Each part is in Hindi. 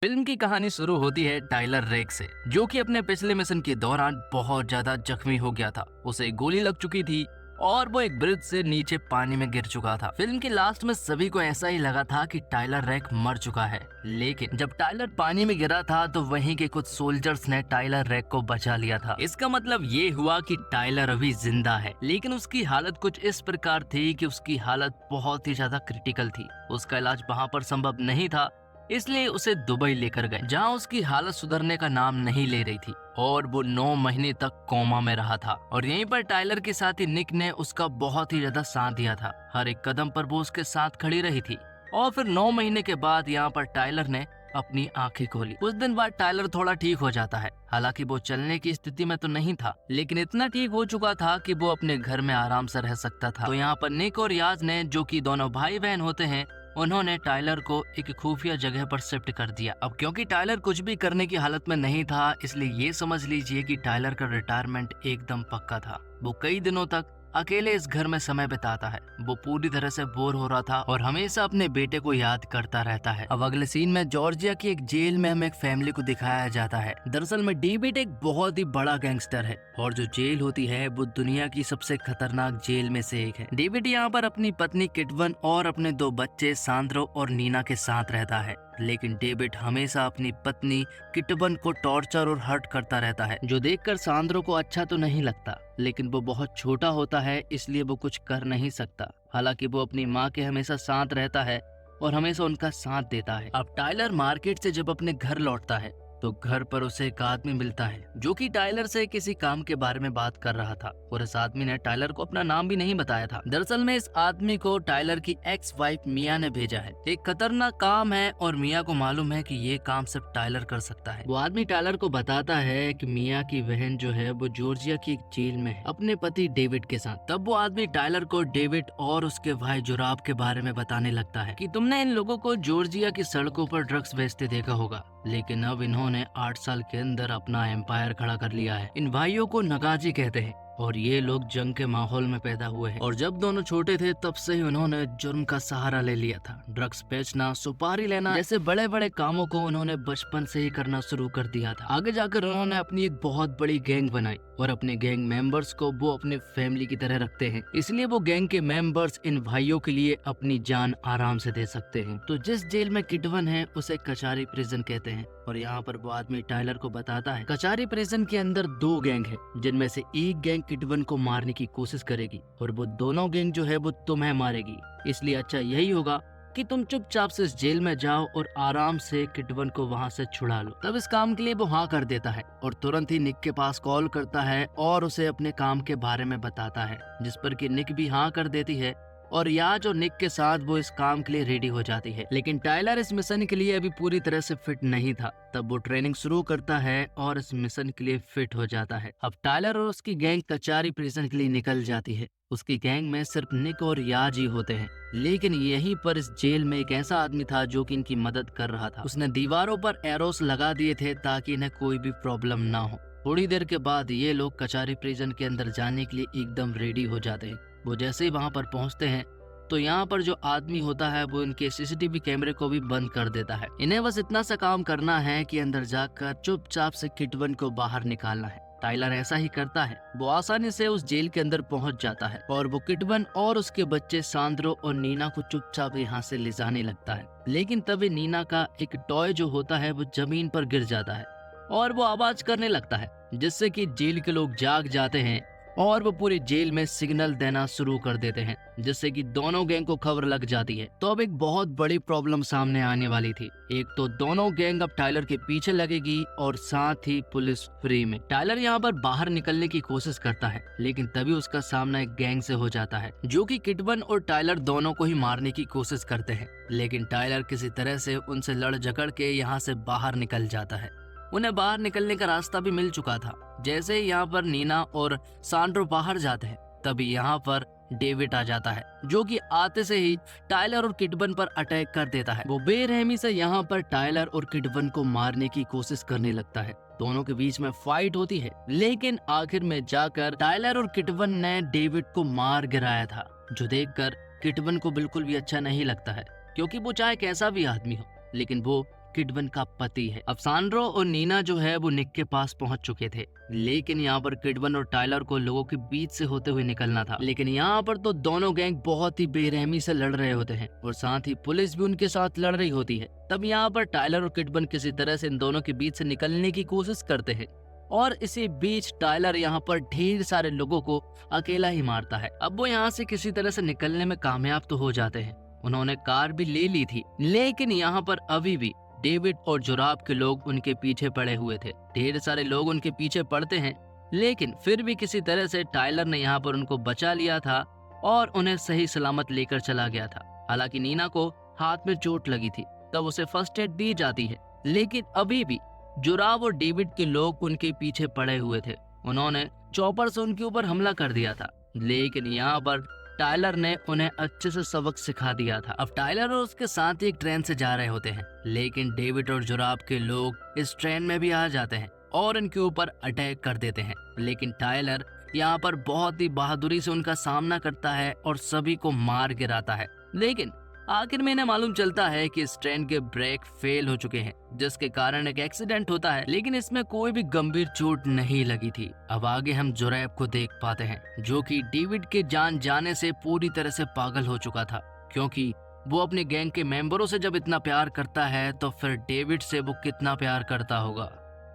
फिल्म की कहानी शुरू होती है टाइलर रेक से, जो कि अपने पिछले मिशन के दौरान बहुत ज्यादा जख्मी हो गया था। उसे गोली लग चुकी थी और वो एक ब्रिज से नीचे पानी में गिर चुका था। फिल्म के लास्ट में सभी को ऐसा ही लगा था कि टाइलर रेक मर चुका है, लेकिन जब टाइलर पानी में गिरा था तो वहीं के कुछ सोल्जर्स ने टाइलर रेक को बचा लिया था। इसका मतलब ये हुआ कि टाइलर अभी जिंदा है, लेकिन उसकी हालत कुछ इस प्रकार थी कि उसकी हालत बहुत ही ज्यादा क्रिटिकल थी। उसका इलाज वहाँ पर संभव नहीं था, इसलिए उसे दुबई लेकर गए, जहां उसकी हालत सुधरने का नाम नहीं ले रही थी और वो 9 महीने तक कोमा में रहा था। और यहीं पर टाइलर के साथ ही निक ने उसका बहुत ही ज्यादा साथ दिया था। हर एक कदम पर वो उसके साथ खड़ी रही थी। और फिर 9 महीने के बाद यहाँ पर टाइलर ने अपनी आंखें खोली। कुछ दिन बाद टाइलर थोड़ा ठीक हो जाता है। हालांकि वो चलने की स्थिति में तो नहीं था, लेकिन इतना ठीक हो चुका था कि वो अपने घर में आराम से रह सकता था। तो यहाँ पर निक और याज ने, जो कि दोनों भाई बहन होते हैं, उन्होंने टाइलर को एक खुफिया जगह पर शिफ्ट कर दिया। अब क्योंकि टाइलर कुछ भी करने की हालत में नहीं था, इसलिए ये समझ लीजिए कि टाइलर का रिटायरमेंट एकदम पक्का था। वो कई दिनों तक अकेले इस घर में समय बिताता है। वो पूरी तरह से बोर हो रहा था और हमेशा अपने बेटे को याद करता रहता है। अब अगले सीन में जॉर्जिया की एक जेल में हमें एक फैमिली को दिखाया जाता है। दरअसल में डेविड एक बहुत ही बड़ा गैंगस्टर है और जो जेल होती है वो दुनिया की सबसे खतरनाक जेल में से एक है। डेविड यहाँ पर अपनी पत्नी किटवन और अपने 2 बच्चे सांद्रो और नीना के साथ रहता है, लेकिन डेविड हमेशा अपनी पत्नी किटवन को टॉर्चर और हर्ट करता रहता है, जो देखकर सांद्रो को अच्छा तो नहीं लगता। लेकिन वो बहुत छोटा होता है, इसलिए वो कुछ कर नहीं सकता। हालांकि वो अपनी माँ के हमेशा साथ रहता है और हमेशा उनका साथ देता है। अब टाइलर मार्केट से जब अपने घर लौटता है तो घर पर उसे एक आदमी मिलता है, जो कि टाइलर से किसी काम के बारे में बात कर रहा था। और इस आदमी ने टाइलर को अपना नाम भी नहीं बताया था। दरअसल में इस आदमी को टाइलर की एक्स वाइफ मिया ने भेजा है। एक खतरनाक काम है और मिया को मालूम है कि ये काम सिर्फ टाइलर कर सकता है। वो आदमी टाइलर को बताता है कि मिया की बहन जो है वो जॉर्जिया की एक जेल में है अपने पति डेविड के साथ। तब वो आदमी टाइलर को डेविड और उसके भाई जोराब के बारे में बताने लगता है कि तुमने इन लोगों को जॉर्जिया की सड़कों पर ड्रग्स बेचते देखा होगा, लेकिन अब इन्होंने 8 साल के अंदर अपना एम्पायर खड़ा कर लिया है। इन भाइयों को नगाजी कहते हैं और ये लोग जंग के माहौल में पैदा हुए हैं। और जब दोनों छोटे थे तब से ही उन्होंने जुर्म का सहारा ले लिया था। ड्रग्स बेचना, सुपारी लेना जैसे बड़े बड़े कामों को उन्होंने बचपन से ही करना शुरू कर दिया था। आगे जाकर उन्होंने अपनी एक बहुत बड़ी गैंग बनाई और अपने गैंग मेंबर्स को वो अपने फैमिली की तरह रखते हैं। इसलिए वो गैंग के मेंबर्स इन भाइयों के लिए अपनी जान आराम से दे सकते हैं। तो जिस जेल में किटवन है उसे कचारी प्रिजन कहते हैं। और यहाँ पर वो आदमी टाइलर को बताता है कचारी प्रिजन के अंदर 2 गैंग है, जिनमें से एक गैंग किटवन को मारने की कोशिश करेगी और वो दोनों गैंग जो है वो तुम्हें मारेगी। इसलिए अच्छा यही होगा कि तुम चुपचाप से इस जेल में जाओ और आराम से किटवन को वहाँ से छुड़ा लो। तब इस काम के लिए वो हाँ कर देता है और तुरंत ही निक के पास कॉल करता है और उसे अपने काम के बारे में बताता है, जिस पर कि निक भी हाँ कर देती है और याज और निक के साथ वो इस काम के लिए रेडी हो जाती है। लेकिन टाइलर इस मिशन के लिए अभी पूरी तरह से फिट नहीं था। तब वो ट्रेनिंग शुरू करता है और इस मिशन के लिए फिट हो जाता है। अब टाइलर और उसकी गैंग कचारी प्रिजन के लिए निकल जाती है। उसकी गैंग में सिर्फ निक और याज ही होते हैं, लेकिन यहीं पर इस जेल में एक ऐसा आदमी था जो कि इनकी मदद कर रहा था। उसने दीवारों पर एरोस लगा दिए थे ताकि इन्हें कोई भी प्रॉब्लम ना हो। थोड़ी देर के बाद ये लोग कचारी प्रिजन के अंदर जाने के लिए एकदम रेडी हो जाते हैं। वो जैसे ही वहां पर पहुंचते हैं तो यहाँ पर जो आदमी होता है वो इनके सीसीटीवी कैमरे को भी बंद कर देता है। इन्हें बस इतना सा काम करना है कि अंदर जाकर चुपचाप से किटवन को बाहर निकालना है। टाइलर ऐसा ही करता है। वो आसानी से उस जेल के अंदर पहुंच जाता है और वो किटवन और उसके बच्चे सांद्रो और नीना को चुपचाप यहाँ से ले जाने लगता है। लेकिन तभी नीना का एक टॉय जो होता है वो जमीन पर गिर जाता है और वो आवाज करने लगता है, जिससे कि जेल के लोग जाग जाते हैं और वो पूरी जेल में सिग्नल देना शुरू कर देते हैं, जिससे कि दोनों गैंग को खबर लग जाती है। तो अब एक बहुत बड़ी प्रॉब्लम सामने आने वाली थी। एक तो दोनों गैंग अब टाइलर के पीछे लगेगी और साथ ही पुलिस फ्री में। टाइलर यहाँ पर बाहर निकलने की कोशिश करता है, लेकिन तभी उसका सामना एक गैंग से हो जाता है, जो कि किटवन और टाइलर दोनों को ही मारने की कोशिश करते हैं। लेकिन टाइलर किसी तरह से उनसे लड़ झगड़ के यहाँ से बाहर निकल जाता है। उन्हें बाहर निकलने का रास्ता भी मिल चुका था। जैसे ही यहाँ पर नीना और सांड्रो बाहर जाते हैं तभी यहाँ पर डेविड आ जाता है, जो कि आते से ही टाइलर और किटवन पर अटैक कर देता है। वो बेरहमी से यहाँ पर टाइलर और किटवन को मारने की कोशिश करने लगता है। दोनों के बीच में फाइट होती है, लेकिन आखिर में जाकर टाइलर और किटवन ने डेविड को मार गिराया था, जो देखकर किटवन को बिल्कुल भी अच्छा नहीं लगता है, क्योंकि वो चाहे कैसा भी आदमी हो, लेकिन वो किडवन का पति है। अब सांड्रो और नीना जो है वो निक के पास पहुंच चुके थे, लेकिन यहाँ पर किडवन और टायलर को लोगों के बीच से होते हुए निकलना था। लेकिन यहाँ पर तो दोनों गैंग बहुत ही बेरहमी से लड़ रहे होते हैं और साथ ही पुलिस भी उनके साथ लड़ रही होती है। तब यहाँ पर टायलर और किडवन किसी तरह से इन दोनों के बीच से निकलने की कोशिश करते हैं और इसी बीच टायलर यहाँ पर ढेर सारे लोगों को अकेला ही मारता है। अब वो यहाँ से किसी तरह से निकलने में कामयाब तो हो जाते हैं। उन्होंने कार भी ले ली थी, लेकिन यहाँ पर अभी भी डेविड और जोराब के लोग उनके पीछे पड़े हुए थे। ढेर सारे लोग उनके पीछे पड़ते हैं, लेकिन फिर भी किसी तरह से टायलर ने यहाँ पर उनको बचा लिया था और उन्हें सही सलामत लेकर चला गया था। हालांकि नीना को हाथ में चोट लगी थी, तब उसे फर्स्ट एड दी जाती है, लेकिन अभी भी जोराब और डेविड के लोग उनके पीछे पड़े हुए थे। उन्होंने चॉपर से उनके ऊपर हमला कर दिया था, लेकिन यहाँ पर टायलर ने उन्हें अच्छे से सबक सिखा दिया था। अब टायलर और उसके साथ एक ट्रेन से जा रहे होते हैं, लेकिन डेविड और जोराब के लोग इस ट्रेन में भी आ जाते हैं और इनके ऊपर अटैक कर देते हैं। लेकिन टायलर यहाँ पर बहुत ही बहादुरी से उनका सामना करता है और सभी को मार गिराता है। लेकिन आखिर में इन्हें मालूम चलता है कि इस ट्रेन के ब्रेक फेल हो चुके हैं, जिसके कारण एक एक्सीडेंट होता है, लेकिन इसमें कोई भी गंभीर चोट नहीं लगी थी। अब आगे हम जोरैब को देख पाते हैं, जो कि डेविड के जान जाने से पूरी तरह से पागल हो चुका था, क्योंकि वो अपने गैंग के मेंबरों से जब इतना प्यार करता है तो फिर डेविड से वो कितना प्यार करता होगा।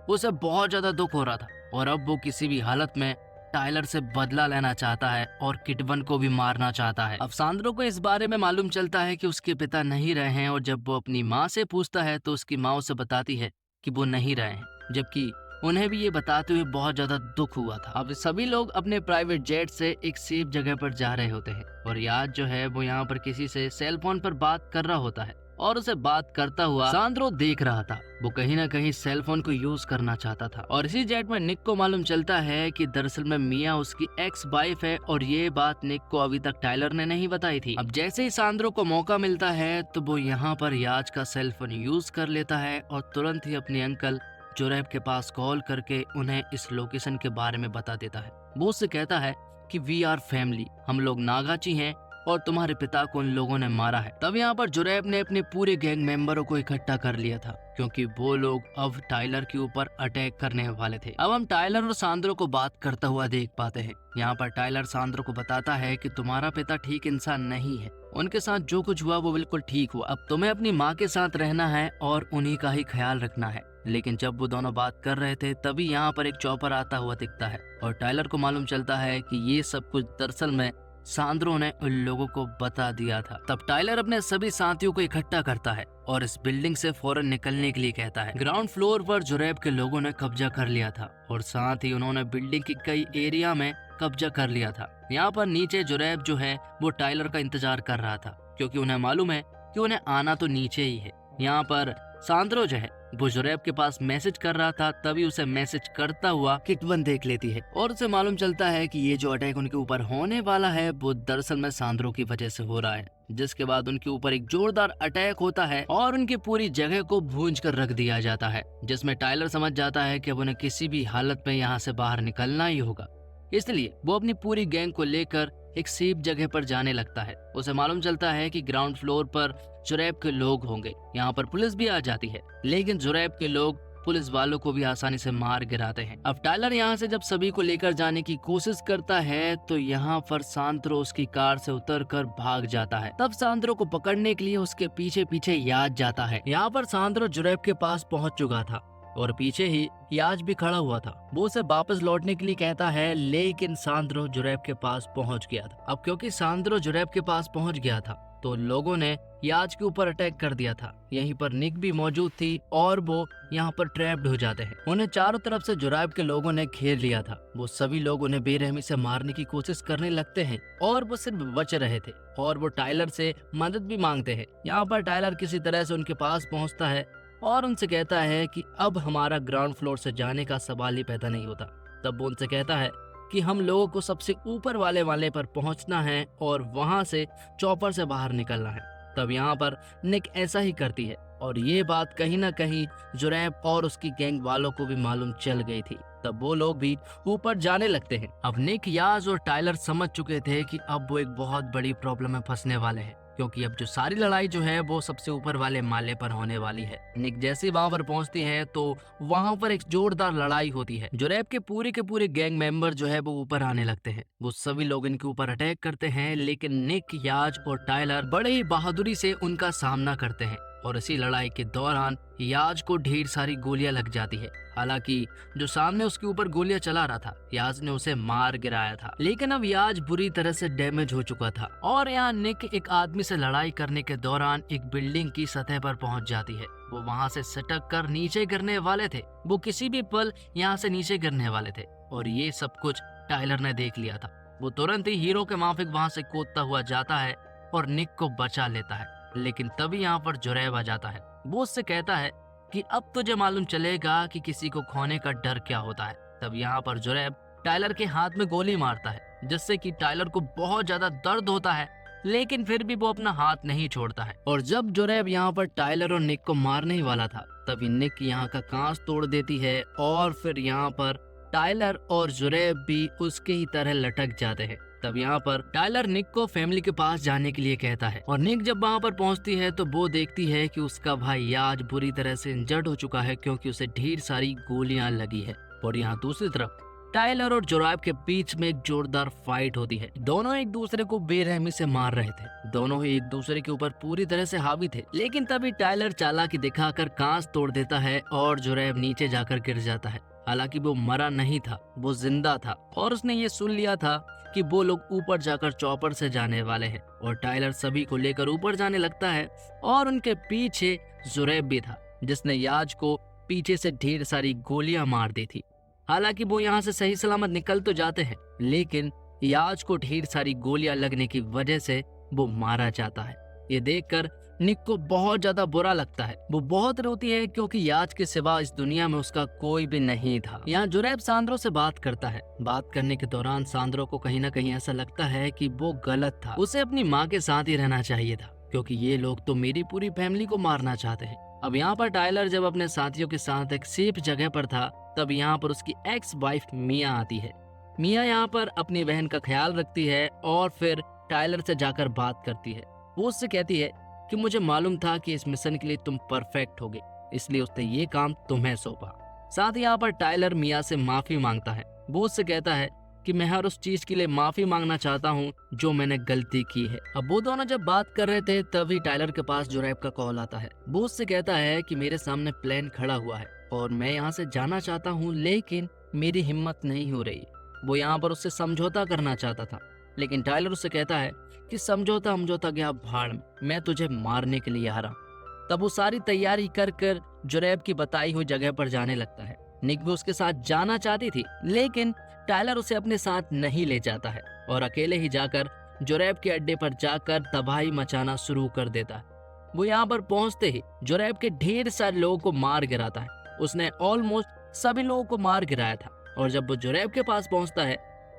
उसे बहुत ज्यादा दुख हो रहा था और अब वो किसी भी हालत में टायलर से बदला लेना चाहता है और किडवन को भी मारना चाहता है। अब सांद्रो को इस बारे में मालूम चलता है कि उसके पिता नहीं रहे हैं और जब वो अपनी माँ से पूछता है तो उसकी माँ उसे बताती है कि वो नहीं रहे हैं, जबकि उन्हें भी ये बताते हुए बहुत ज्यादा दुख हुआ था। अब सभी लोग अपने प्राइवेट जेट से एक सेफ जगह पर जा रहे होते हैं और याद जो है वो यहाँ पर किसी से सेल फोन पर बात कर रहा होता है और उसे बात करता हुआ सांद्रो देख रहा था। वो कहीं ना कहीं सेल फोन को यूज करना चाहता था और इसी जेट में निक को मालूम चलता है कि दरअसल में मिया उसकी एक्स वाइफ है और ये बात निक को अभी तक टायलर ने नहीं बताई थी। अब जैसे ही सांद्रो को मौका मिलता है तो वो यहाँ पर याज का सेल फोन यूज कर लेता है और तुरंत ही अपने अंकल जोरैब के पास कॉल करके उन्हें इस लोकेशन के बारे में बता देता है। वो उससे कहता है कि वी आर फैमिली, हम लोग नागाची हैं और तुम्हारे पिता को उन लोगों ने मारा है। तब यहाँ पर जोरैब ने अपने पूरे गैंग मेंबरों को इकट्ठा कर लिया था, क्योंकि वो लोग अब टायलर के ऊपर अटैक करने वाले थे। अब हम टायलर और सांद्रो को बात करता हुआ देख पाते हैं। यहाँ पर टायलर सांद्रो को बताता है कि तुम्हारा पिता ठीक इंसान नहीं है, उनके साथ जो कुछ हुआ वो बिल्कुल ठीक हुआ। अब तुम्हें अपनी माँ के साथ रहना है और उन्हीं का ही ख्याल रखना है। लेकिन जब वो दोनों बात कर रहे थे तभी यहाँ पर एक चॉपर आता हुआ दिखता है और टायलर को मालूम चलता है कि ये सब कुछ दरअसल में सांद्रो ने उन लोगों को बता दिया था। तब टायलर अपने सभी साथियों को इकट्ठा करता है और इस बिल्डिंग से फौरन निकलने के लिए कहता है। ग्राउंड फ्लोर पर जोरैब के लोगों ने कब्जा कर लिया था और साथ ही उन्होंने बिल्डिंग की कई एरिया में कब्जा कर लिया था। यहाँ पर नीचे जोरैब जो है वो टायलर का इंतजार कर रहा था, क्योंकि उन्हें मालूम है कि उन्हें आना तो नीचे ही है। यहाँ पर सांद्रो जो है वो जोरैब के पास मैसेज कर रहा था, तभी उसे मैसेज करता हुआ किडवन देख लेती है और उसे मालूम चलता है कि ये जो अटैक उनके ऊपर होने वाला है वो दरअसल में सांद्रो की वजह से हो रहा है। जिसके बाद उनके ऊपर एक जोरदार अटैक होता है और उनकी पूरी जगह को भूंज कर रख दिया जाता है, जिसमें टायलर समझ जाता है कि अब उन्हें किसी भी हालत में यहाँ से बाहर निकलना ही होगा। इसलिए वो अपनी पूरी गैंग को लेकर एक सेफ जगह पर जाने लगता है। उसे मालूम चलता है कि ग्राउंड फ्लोर पर जोरैब के लोग होंगे। यहाँ पर पुलिस भी आ जाती है, लेकिन जोरैब के लोग पुलिस वालों को भी आसानी से मार गिराते हैं। अब टायलर यहाँ से जब सभी को लेकर जाने की कोशिश करता है तो यहाँ पर सांद्रो उसकी कार से उतरकर भाग जाता है। तब सांद्रो को पकड़ने के लिए उसके पीछे पीछे याज जाता है। यहाँ पर सांद्रो जोरैब के पास पहुँच चुका था और पीछे ही याज भी खड़ा हुआ था। वो उसे वापस लौटने के लिए कहता है, लेकिन सांद्रो जोरैब के पास पहुंच गया था। अब क्योंकि सांद्रो जोरैब के पास पहुंच गया था तो लोगों ने याज के ऊपर अटैक कर दिया था। यहीं पर निक भी मौजूद थी और वो यहाँ पर ट्रैप्ड हो जाते हैं। उन्हें चारों तरफ से जोरैब के लोगों ने घेर लिया था। वो सभी लोग उन्हें बेरहमी से मारने की कोशिश करने लगते हैं और वो सिर्फ बच रहे थे और वो टायलर से मदद भी मांगते हैं। यहाँ पर टायलर किसी तरह से उनके पास पहुँचता है और उनसे कहता है कि अब हमारा ग्राउंड फ्लोर से जाने का सवाल ही पैदा नहीं होता। तब वो उनसे कहता है कि हम लोगों को सबसे ऊपर वाले पर पहुंचना है और वहां से चॉपर से बाहर निकलना है। तब यहाँ पर निक ऐसा ही करती है और ये बात कहीं ना कहीं जोरैब और उसकी गैंग वालों को भी मालूम चल गई थी। तब वो लोग भी ऊपर जाने लगते हैं। अब निक, याज और टायलर समझ चुके थे कि अब वो एक बहुत बड़ी प्रॉब्लम में फंसने वाले हैं, क्योंकि अब जो सारी लड़ाई जो है वो सबसे ऊपर वाले माले पर होने वाली है। निक जैसे वहां पर पहुंचती है तो वहां पर एक जोरदार लड़ाई होती है। जोरैब के पूरे गैंग मेंबर जो है वो ऊपर आने लगते हैं। वो सभी लोग इनके ऊपर अटैक करते हैं, लेकिन निक, याज और टाइलर बड़े ही बहादुरी से उनका सामना करते हैं और इसी लड़ाई के दौरान याज को ढेर सारी गोलियां लग जाती है। हालांकि जो सामने उसके ऊपर गोलियां चला रहा था, याज ने उसे मार गिराया था, लेकिन अब याज बुरी तरह से डैमेज हो चुका था। और यहाँ निक एक आदमी से लड़ाई करने के दौरान एक बिल्डिंग की सतह पर पहुंच जाती है। वो वहां से सटक कर नीचे गिरने वाले थे। वो किसी भी पल यहाँ से नीचे गिरने वाले थे और ये सब कुछ टाइलर ने देख लिया था। वो तुरंत ही हीरो के माफिक वहां से कूदता हुआ जाता है और निक को बचा लेता है। लेकिन तभी यहाँ पर जोरैब आ जाता है। वो उससे कहता है कि अब तुझे मालूम चलेगा कि किसी को खोने का डर क्या होता है। तब यहाँ पर जोरैब टाइलर के हाथ में गोली मारता है, जिससे कि टाइलर को बहुत ज्यादा दर्द होता है, लेकिन फिर भी वो अपना हाथ नहीं छोड़ता है। और जब जोरैब यहाँ पर टाइलर और निक को मारने ही वाला था, तभी निक यहाँ का कांच तोड़ देती है और फिर यहाँ पर टाइलर और जोरैब भी उसके ही तरह लटक जाते हैं। तब यहाँ पर टाइलर निक को फैमिली के पास जाने के लिए कहता है और निक जब वहाँ पर पहुँचती है तो वो देखती है कि उसका भाई याज बुरी तरह से इंजर्ड हो चुका है, क्योंकि उसे ढेर सारी गोलियां लगी है। और यहाँ दूसरी तरफ टाइलर और जोरैब के बीच में एक जोरदार फाइट होती है। दोनों एक दूसरे को बेरहमी से मार रहे थे। दोनों ही एक दूसरे के ऊपर पूरी तरह से हावी थे, लेकिन तभी टाइलर चालाकी दिखाकर कांच तोड़ देता है और जोरैब नीचे जाकर गिर जाता है। हालांकि वो मरा नहीं था, वो जिंदा था और उसने ये सुन लिया था कि वो लोग ऊपर जाकर चॉपर से जाने वाले हैं। और टाइलर सभी को लेकर ऊपर जाने लगता है और उनके पीछे जोरैब भी था, जिसने याज को पीछे से ढेर सारी गोलियां मार दी थी। हालांकि वो यहाँ से सही सलामत निकल तो जाते हैं, लेकिन याज को ढेर सारी गोलियां लगने की वजह से वो मारा जाता है। ये देखकर निक को बहुत ज्यादा बुरा लगता है। वो बहुत रोती है, क्योंकि याज के सिवा इस दुनिया में उसका कोई भी नहीं था। यहाँ जोरैब सांद्रो से बात करता है। बात करने के दौरान सांद्रो को कहीं ना कहीं ऐसा लगता है कि वो गलत था, उसे अपनी माँ के साथ ही रहना चाहिए था, क्योंकि ये लोग तो मेरी पूरी फैमिली को मारना चाहते हैं। अब यहाँ पर टाइलर जब अपने साथियों के साथ एक सेफ जगह पर था, तब यहाँ पर उसकी एक्स वाइफ मिया आती है। मिया यहाँ पर अपनी बहन का ख्याल रखती है और फिर टाइलर से जाकर बात करती है। वो उससे कहती है कि मुझे मालूम था कि इस मिशन के लिए तुम परफेक्ट होगे, इसलिए उसने ये काम तुम्हें सौंपा। साथ ही यहाँ पर टाइलर मिया से माफी मांगता है। वो उससे कहता है कि मैं हर उस चीज के लिए माफी मांगना चाहता हूँ जो मैंने गलती की है। अब वो दोनों जब बात कर रहे थे, तभी टाइलर के पास जोरैब का कॉल आता है। वो उससे कहता है कि मेरे सामने प्लेन खड़ा हुआ है और मैं यहाँ से जाना चाहता हूँ, लेकिन मेरी हिम्मत नहीं हो रही। वो यहाँ पर उससे समझौता करना चाहता था, लेकिन टाइलर उससे कहता है कि समझौता गया भाड़ में, मैं तुझे मारने के लिए आ रहा हूँ। तब वो सारी तैयारी कर जोरैब की बताई हुई जगह पर जाने लगता है। निक भी उसके साथ जाना चाहती थी, लेकिन टाइलर उसे अपने साथ नहीं ले जाता है और अकेले ही जाकर जोरैब के अड्डे पर जाकर तबाही मचाना शुरू कर देता है। वो यहाँ पर पहुंचते ही जोरैब के ढेर सारे लोगों को मार गिराता है। उसने ऑलमोस्ट सभी लोगों को मार गिराया था। और जब वो जोरैब के पास पहुंचता है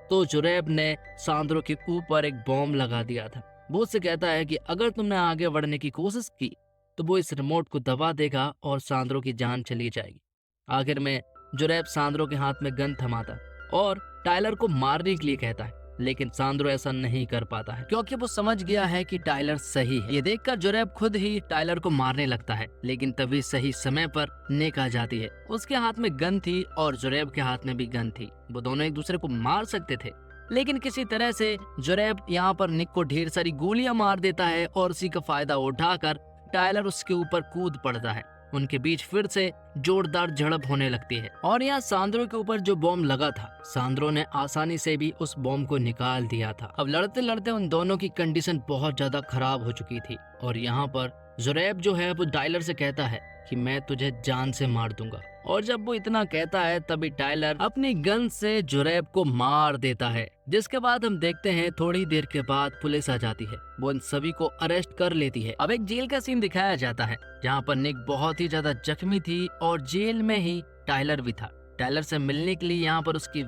तो जोरैब ने सांद्रो के ऊपर एक बॉम्ब लगा दिया था। वो उससे कहता है कि अगर तुमने आगे बढ़ने की कोशिश की तो वो इस रिमोट को दबा देगा और सांद्रो की जान चली जाएगी। आखिर में जोरैब सांद्रो के हाथ में गन थमाता और टाइलर को मारने के लिए कहता है, लेकिन सांद्रो ऐसा नहीं कर पाता है, क्योंकि वो समझ गया है कि टाइलर सही है। ये देखकर जोरैब खुद ही टाइलर को मारने लगता है, लेकिन तभी सही समय पर निक आ जाती है। उसके हाथ में गन थी और जोरैब के हाथ में भी गन थी। वो दोनों एक दूसरे को मार सकते थे, लेकिन किसी तरह से जोरैब यहाँ पर निक को ढेर सारी गोलियां मार देता है और उसी का फायदा उठाकर टाइलर उसके ऊपर कूद पड़ता है। उनके बीच फिर से जोरदार झड़प होने लगती है और यहाँ सांद्रो के ऊपर जो बॉम्ब लगा था, सांद्रो ने आसानी से भी उस बॉम्ब को निकाल दिया था। अब लड़ते लड़ते उन दोनों की कंडीशन बहुत ज्यादा खराब हो चुकी थी और यहाँ पर जोरैब जो है वो टाइलर से कहता है कि मैं तुझे जान से मार दूंगा। और जब वो इतना कहता है तभी टाइलर अपनी गन से जोरैब को मार देता है, जिसके बाद हम देखते हैं थोड़ी देर के बाद पुलिस आ जाती है। वो इन सभी को अरेस्ट कर लेती है। अब एक जेल का सीन दिखाया जाता है जहाँ पर निक बहुत ही ज्यादा जख्मी थी और जेल में ही टाइलर भी था। टाइलर से मिलने के लिए यहाँ पर उसकी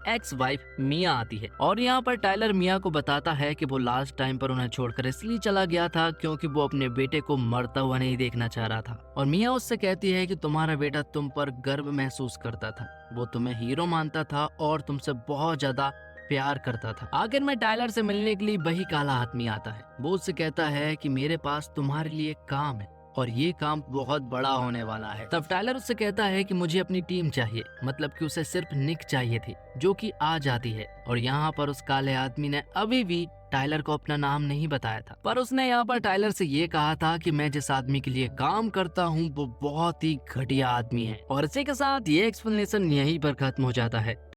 एक्स वाइफ मिया आती है और यहाँ पर टाइलर मिया को बताता है कि वो लास्ट टाइम पर उन्हें छोड़कर इसलिए चला गया था क्योंकि वो अपने बेटे को मरता हुआ नहीं देखना चाह रहा था। और मिया उससे कहती है कि तुम्हारा बेटा तुम पर गर्व महसूस करता था, वो तुम्हें हीरो मानता था और तुमसे बहुत ज्यादा प्यार करता था। आखिर में टाइलर से मिलने के लिए वही काला आदमी आता है। वो उससे कहता है कि मेरे पास तुम्हारे लिए काम है और ये काम बहुत बड़ा होने वाला है। तब टाइलर उससे कहता है कि मुझे अपनी टीम चाहिए, मतलब कि उसे सिर्फ निक चाहिए थी, जो कि आ जाती है। और यहाँ पर उस काले आदमी ने अभी भी टाइलर को अपना नाम नहीं बताया था, पर उसने यहाँ पर टाइलर से ये कहा था कि मैं जिस आदमी के लिए काम करता हूँ वो बहुत ही घटिया आदमी है। और इसी के साथ ये एक्सप्लेनेशन यहीं पर खत्म हो जाता है।